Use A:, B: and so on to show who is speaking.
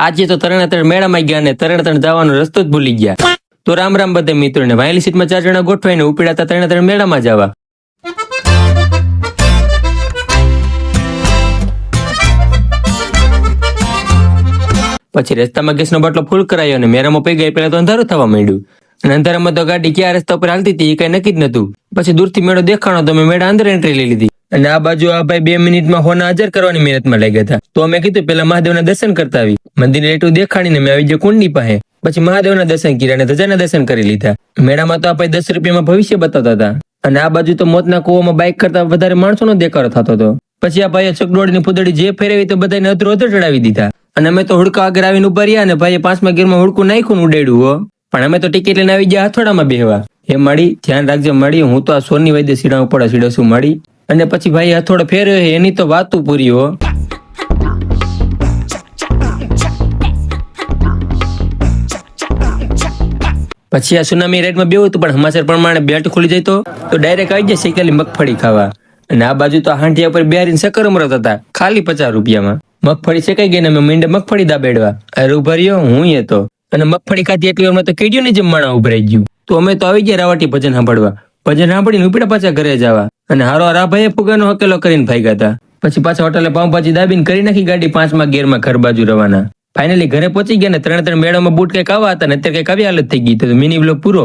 A: આજે તો ત્રણે ત્રણ મેળામાં ગયા ને ત્રણે ત્રણ જવાનો રસ્તો જ ભૂલી ગયા. તો રામ રામ બધા મિત્રોને. વાયલી સીટમાં 4 જણા ગોઠવાઈને ઉપડાતા ત્રણે ત્રણ મેળામાં જવા. પછી રસ્તામાં ગેસનો બાટલો ફૂલ કરાયો અને મેરામાં પી ગઈ. પેલા તો અંધારું થવા માંડ્યું અને અંધારામાં તો ગાડી ક્યાં રસ્તા પર હાલતી હતી એ કઈ નક્કી જ નતું. પછી દૂરથી મેળો દેખાણો તો મેં મેળા અંદર એન્ટ્રી લઈ લીધી અને આ બાજુ આ ભાઈ 2 મિનિટમાં હોના હાજર કરવાની મહેનતમાં લાગ્યા હતા. તો અમે કીધું પેલા મહાદેવના દર્શન કરતા આવી. મંદિરની લાઈટો દેખાડીને મેં આવી ગયો કુંડની પાસે. પછી મહાદેવના દર્શન કર્યા અને ધજાના દર્શન કરી લીધા. મેળામાં તો આ ભાઈ 10 રૂપિયામાં ભવિષ્ય બતાવતા હતા અને આ બાજુ તો મોતના કૂવામાં બાઇક કરતા વધારે માણસોનો દેખાડો થતો હતો. પછી આ ભાઈએ ચકડોળની ફૂદડી જે ફેરવી તો બધાને અધરો અધર ચડાવી દીધા અને અમે તો હુડકા આગળ આવીને ઉભા રહ્યા અને ભાઈએ 5મા ગેરમાં હુડકું નાખ્યું ઉડાડ્યું હો. પણ અમે તો ટિકિટ લઈને આવી ગયા હથોડામાં બેહવા. એ માડી ધ્યાન રાખજો માડી, હું તો આ સોની વૈદ્ય સીડા ઉપર સીડશું માડી. અને પછી ભાઈ હથોડો ફેર્યો એની તો વાતું પૂરી હો. પછી આ સુનામી રાઈડમાં બેવું હતું પણ હમાસર પ્રમાણે બેલ્ટ ખુલી જાય તો ડાયરેક્ટ આવી જાય શેકેલી મગફળી ખાવા. અને આ બાજુ તો હાંઠિયા પર બેહારીને સકર મરત હતા ખાલી 50 રૂપિયામાં. મગફળી શેકાઈ ગઈ ને અમે મીંડે મગફળી દાબેડવા. અરે ઉભા રહ્યો હું એ તો. અને મગફળી ખાધી એટલી વારમાં તો કીડ્યું ને જમવાના ઉભરાઈ ગયું. તો અમે તો આવી ગયા રાવાટી ભજન સાંભળવા. ભજન સાંભળીને ઉપડ્યા પાછા ઘરે જવા. અને હારો આ ભાઈએ ફુગાનો હકેલો કરીને ભાગ્યા હતા. પછી પાછા હોટલે પાઉંભાજી દાબીને કરી નાખી ગાડી 5મા ગેરમાં ઘર બાજુ રવાના. ફાઇનલી ઘરે પહોંચી ગયા ને ત્રણે ત્રણ મેળામાં બૂટ કઈક આવા હતા ને અત્યારે કઈક આવી હાલત થઈ ગઈ. તો મિની બ્લોગ પૂરો.